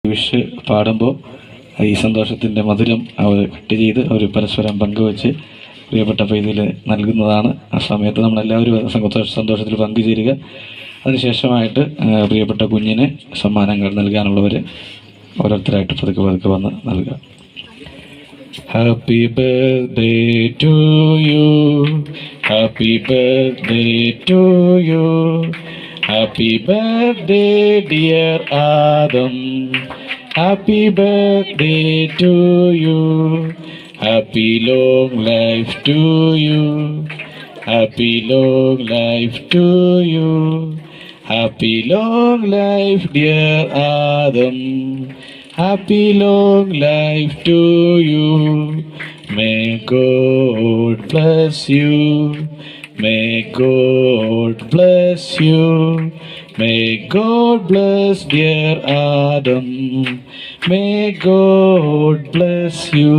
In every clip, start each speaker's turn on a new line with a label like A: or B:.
A: Wish പാടുമ്പോൾ ഈ സന്തോഷത്തിൻ്റെ മധുരം അവർ കട്ട് ചെയ്ത് അവർ പരസ്പരം പങ്കുവെച്ച് പ്രിയപ്പെട്ട പൈതൽ നൽകുന്നതാണ്. ആ സമയത്ത് നമ്മളെല്ലാവരും സന്തോഷത്തിൽ പങ്കുചേരുക. അതിനുശേഷമായിട്ട് പ്രിയപ്പെട്ട കുഞ്ഞിന് സമ്മാനങ്ങൾ നൽകാനുള്ളവർ ഓരോരുത്തരായിട്ട് പതുക്കെ വന്ന് നൽകുക. Happy birthday to you, happy birthday to you, happy birthday dear Adam, happy birthday to you, happy long life to you, happy long life to you, happy long life dear Adam, happy long life to you. May God bless you. May God bless you. May God bless dear Adam. May God bless you.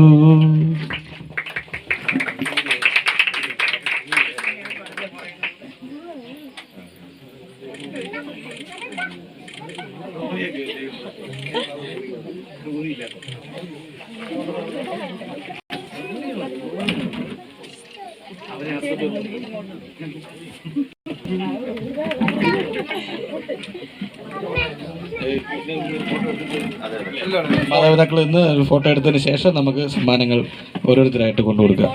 A: മാതാപിതാക്കൾ ഇന്ന് ഒരു photo എടുത്തതിന് ശേഷം നമുക്ക് സമ്മാനങ്ങൾ ഓരോരുത്തരായിട്ട് കൊണ്ടുകൊടുക്കാം.